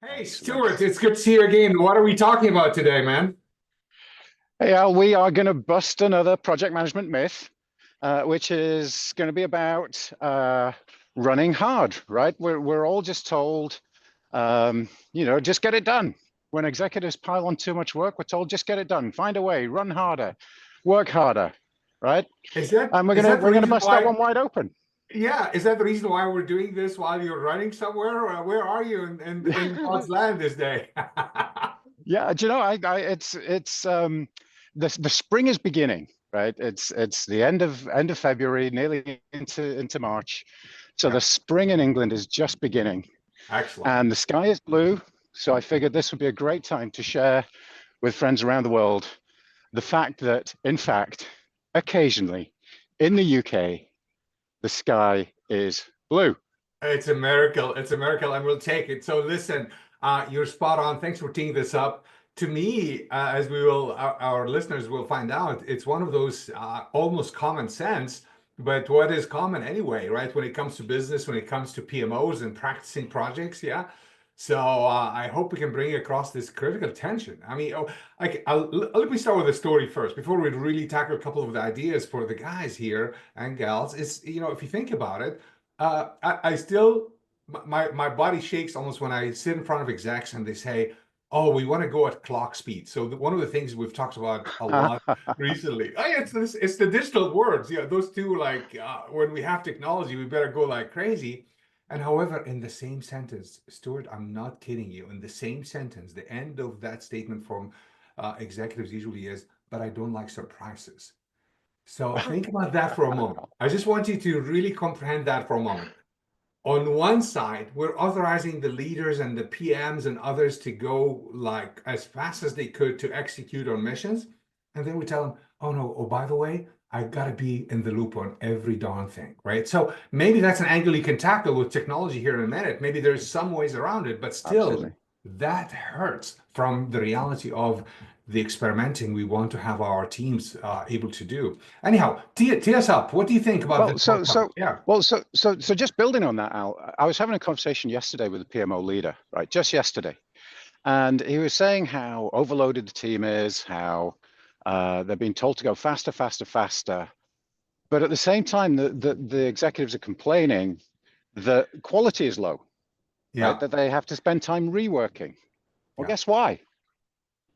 Hey, Excellent. Stuart, it's good to see you again. What are we talking about today, man? Hey, Al, we are going to bust another project management myth, which is going to be about running hard, right? We're all just told, just get it done. When executives pile on too much work, we're told just get it done, find a way, run harder, work harder, right? Is that And we're is gonna that the we're gonna reason bust that why? one wide open. Yeah, is that the reason why we're doing this while you're running somewhere? Where are you in God's land this day? Yeah, do you know, it's the spring is beginning, right? It's the end of February, nearly into March. So Yeah, the spring in England is just beginning, excellent. and the sky is blue. So I figured this would be a great time to share with friends around the world the fact that, in fact, occasionally in the UK, the sky is blue. It's a miracle. It's a miracle, and we'll take it. So listen, you're spot on. Thanks for teeing this up. To me, as our listeners will find out, it's one of those almost common sense, but what is common anyway, right? When it comes to business, when it comes to PMOs and practicing projects, yeah. So I hope we can bring across this critical tension. I mean, let me start with a story first before we really tackle a couple of the ideas for the guys here and gals. It's, if you think about it, I still my body shakes almost when I sit in front of execs and they say, "Oh, we want to go at clock speed." So one of the things we've talked about a lot recently, it's the digital words. Yeah, those two like when we have technology, we better go like crazy. And however, in the same sentence, Stuart, I'm not kidding you. In the same sentence, the end of that statement from executives usually is, "But I don't like surprises." So think about that for a moment. I just want you to really comprehend that for a moment. On one side, we're authorizing the leaders and the PMs and others to go like as fast as they could to execute on missions. And then we tell them, oh no, oh, by the way, I gotta be in the loop on every darn thing, right? So maybe that's an angle you can tackle with technology here in a minute. Maybe there's some ways around it, but still Absolutely. that hurts from the reality of the experimenting we want to have our teams able to do. Anyhow, tee us up. What do you think about Well, this whole so topic? so Yeah. well, so just building on that, Al, I was having a conversation yesterday with the PMO leader, right? Just yesterday. And he was saying how overloaded the team is, how they're being told to go faster, faster, faster. But at the same time, the executives are complaining that quality is low, right? Yeah. That they have to spend time reworking. Well, Yeah. guess why,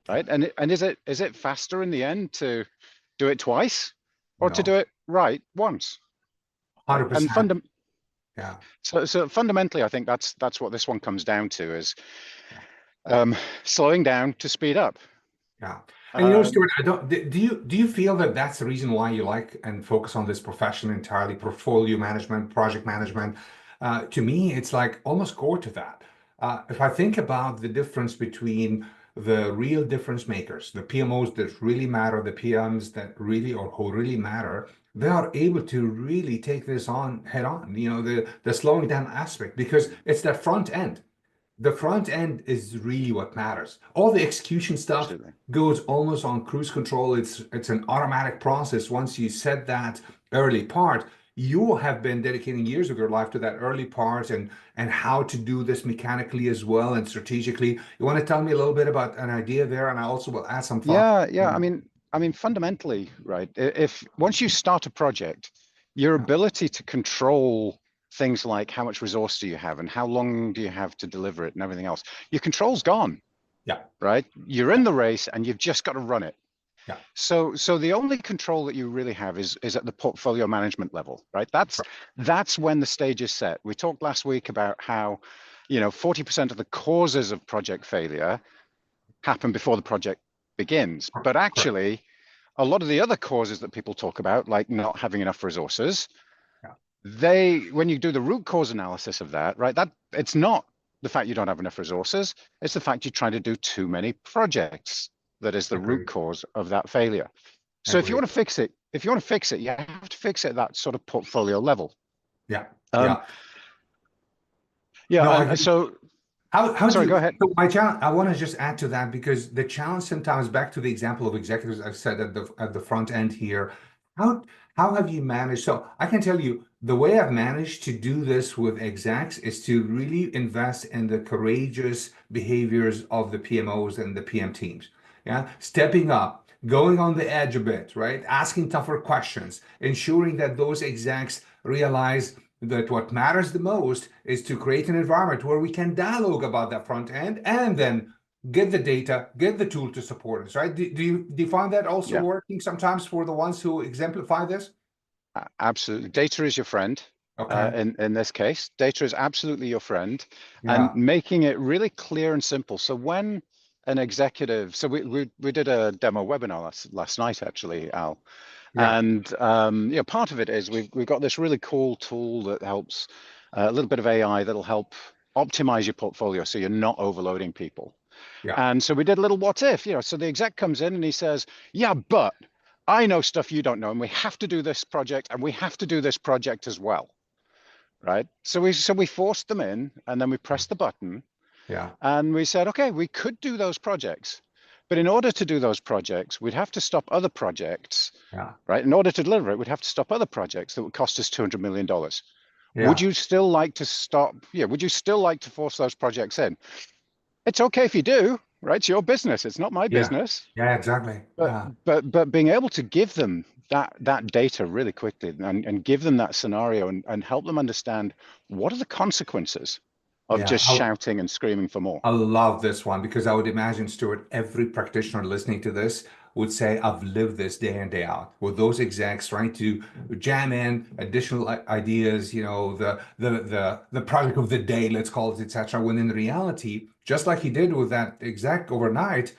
Yeah. right? And is it faster in the end to do it twice or to No. do it right once, right? And 100%. Yeah. so fundamentally, I think that's what this one comes down to is Yeah. slowing down to speed up. Yeah. And Um, Stuart, I don't, do you feel that that's the reason why you like and focus on this profession entirely, portfolio management, project management? To me, it's like almost core to that. If I think about the difference between the real difference makers, the PMOs that really matter, the PMs that really or who really matter, they are able to really take this on head on, the slowing down aspect, because it's that front end. The front end is really what matters. All the execution stuff Absolutely. goes almost on cruise control. It's an automatic process. Once you set that early part, you have been dedicating years of your life to that early part and how to do this mechanically as well and strategically. You want to tell me a little bit about an idea there, and I also will add some thoughts. Yeah, yeah. I mean, fundamentally, right? If once you start a project, your Yeah, ability to control things like how much resource do you have and how long do you have to deliver it and everything else, your control's gone, yeah, right? You're yeah, in the race and you've just got to run it. yeah. So the only control that you really have is at the portfolio management level, right? That's when the stage is set. We talked last week about how, 40% of the causes of project failure happen before the project begins. But Correct. actually, a lot of the other causes that people talk about, like not having enough resources, Yeah, when you do the root cause analysis of that, right, that it's not the fact you don't have enough resources, it's the fact you're trying to do too many projects that is the root agreed. cause of that failure. So if you Agreed. want to fix it, you have to fix it at that sort of portfolio level. Yeah, Um, yeah. yeah, No, and so how do sorry, you, go ahead. so my challenge, I want to just add to that because the challenge sometimes back to the example of executives I've said at the front end here, how how have you managed? So I can tell you the way I've managed to do this with execs is to really invest in the courageous behaviors of the PMOs and the PM teams. Yeah, stepping up, going on the edge a bit, right? Asking tougher questions, ensuring that those execs realize that what matters the most is to create an environment where we can dialogue about that front end and then get the data, get the tool to support us, right? Do you find that also Yeah, working sometimes for the ones who exemplify this? absolutely. Data is your friend. Okay. In this case, data is absolutely your friend, and Yeah. making it really clear and simple. So when an executive, so we did a demo webinar last night actually, Al, Yeah. and part of it is we've got this really cool tool that helps, a little bit of AI that'll help optimize your portfolio so you're not overloading people. Yeah. And so we did a little what if, so the exec comes in and he says, yeah, but I know stuff you don't know, and we have to do this project, and we have to do this project as well, right? So we forced them in, and then we pressed the button, Yeah. and we said, okay, we could do those projects, but in order to do those projects, we'd have to stop other projects, Yeah. right? In order to deliver it, we'd have to stop other projects that would cost us $200 million. Would Yeah. you still like to stop? Yeah, would you still like to force those projects in? It's okay if you do, right? It's your business. It's not my Yeah. business. Yeah. Exactly. But Yeah. but being able to give them that data really quickly, and give them that scenario, and help them understand what are the consequences of Yeah. just shouting and screaming for more. I love this one because I would imagine, Stuart, every practitioner listening to this would say, I've lived this day in, day out with those execs trying to jam in additional ideas, the product of the day, let's call it, etc. When in reality, just like he did with that exec overnight,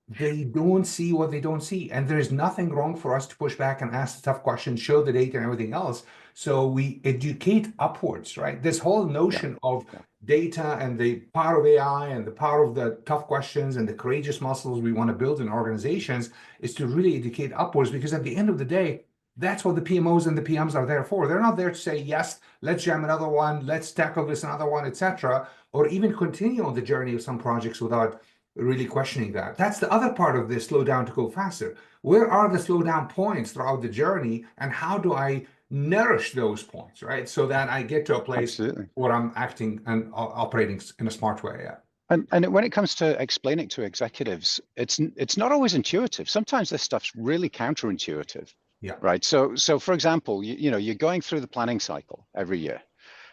they don't see what they don't see. And there's nothing wrong for us to push back and ask the tough questions, show the data and everything else. So we educate upwards, right? This whole Yeah, notion of yeah, data and the power of AI and the power of the tough questions and the courageous muscles we want to build in organizations is to really educate upwards, because at the end of the day, that's what the PMOs and the PMs are there for. They're not there to say, yes, let's jam another one, let's tackle this another one, etc., or even continue on the journey of some projects without really questioning that. That's the other part of this slow down to go faster. Where are the slow down points throughout the journey, and how do I nourish those points, right? So that I get to a place absolutely. where I'm acting and operating in a smart way. Yeah. And when it comes to explaining to executives, it's not always intuitive. Sometimes this stuff's really counterintuitive, Yeah. right? So for example, you're going through the planning cycle every year,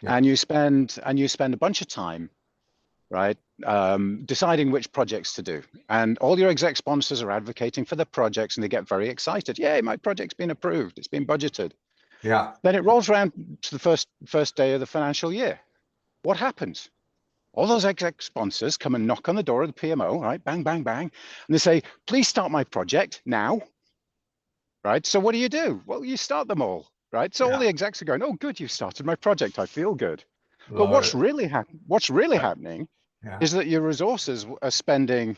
Yeah. and you spend a bunch of time, right, deciding which projects to do. And all your exec sponsors are advocating for the projects, and they get very excited. Yay, my project's been approved. It's been budgeted. Yeah. Then it rolls around to the first day of the financial year. What happens? All those exec sponsors come and knock on the door of the PMO, right? Bang, bang, bang. And they say, please start my project now, right? So what do? Well, you start them all, right? So all Yeah. the execs are going, oh, good, you've started my project. I feel good. But Love it. what's really Yeah. happening Yeah. is that your resources are spending,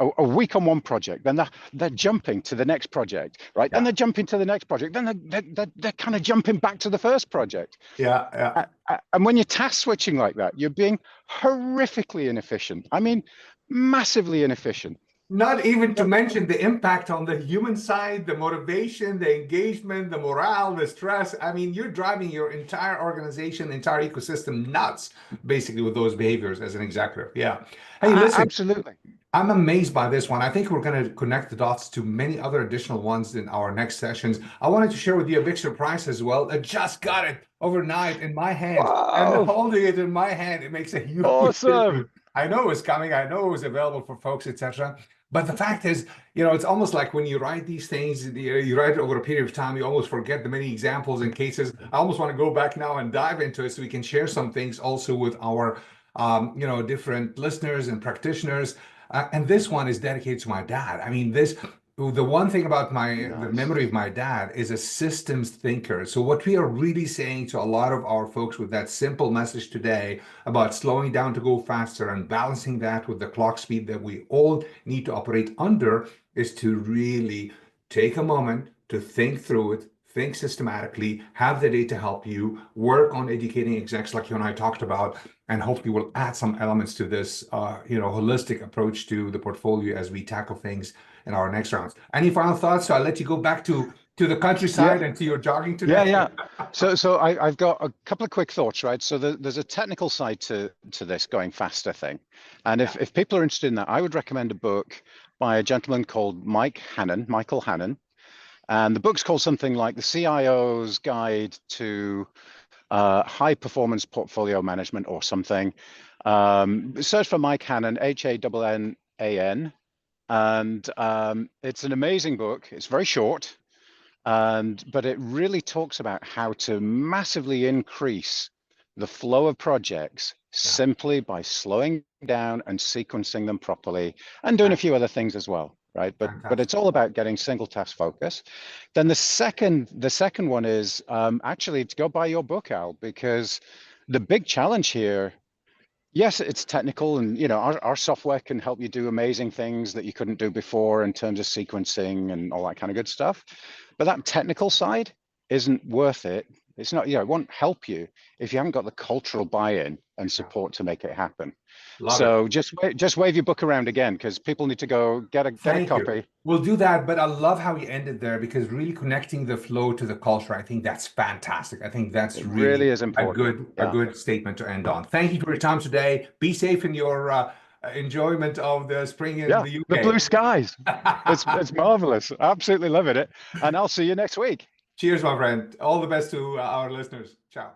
a week on one project, then they're jumping to the next project, right? Then Yeah. they're jumping to the next project, then they're kind of jumping back to the first project. Yeah. Yeah. And when you're task switching like that, you're being horrifically inefficient. I mean, massively inefficient. Not even to But mention the impact on the human side, the motivation, the engagement, the morale, the stress. I mean, you're driving your entire organization, entire ecosystem nuts, basically, with those behaviors as an executive. Yeah. Hey, listen, absolutely. I'm amazed by this one. I think we're going to connect the dots to many other additional ones in our next sessions. I wanted to share with you a big surprise as well. I just got it overnight in my hand, and Wow. holding it in my hand, it makes a huge Awesome. difference. I know it was coming. I know it was available for folks, etc. But the fact is, it's almost like when you write these things, you write it over a period of time, you almost forget the many examples and cases. I almost want to go back now and dive into it so we can share some things also with our, different listeners and practitioners. And this one is dedicated to my dad. I mean, the one thing about the Nice. memory of my dad is a systems thinker. So what we are really saying to a lot of our folks with that simple message today about slowing down to go faster and balancing that with the clock speed that we all need to operate under is to really take a moment to think through it, think systematically, have the data help you, work on educating execs like you and I talked about, and hopefully we'll add some elements to this, holistic approach to the portfolio as we tackle things in our next rounds. Any final thoughts? So I'll let you go back to the countryside and to your jogging Yeah, today. yeah. So I've got a couple of quick thoughts, right? So there's a technical side to this going faster thing. And if people are interested in that, I would recommend a book by a gentleman called Michael Hannon. And the book's called something like The CIO's Guide to High Performance Portfolio Management or something. Search for Mike Hannon, Hannan. And it's an amazing book. It's very short. But it really talks about how to massively increase the flow of projects simply by slowing down and sequencing them properly and doing a few other things as well, right? But it's all about getting single task focus. Then the second one is actually to go buy your book, Al, because the big challenge here, yes, it's technical, and our software can help you do amazing things that you couldn't do before in terms of sequencing and all that kind of good stuff. But that technical side isn't worth it. It's not, it won't help you if you haven't got the cultural buy-in and support to make it happen. Love So it. just wave your book around again, because people need to go get a Thank you. copy. We'll do that, but I love how you ended there because really connecting the flow to the culture, I think that's fantastic. I think that's It really really is important. a Yeah. good statement to end on. Thank you for your time today. Be safe in your enjoyment of the spring in Yeah. the The blue UK. skies. It's marvelous. Absolutely loving it. And I'll see you next week. Cheers, my friend. All the best to our listeners. Ciao.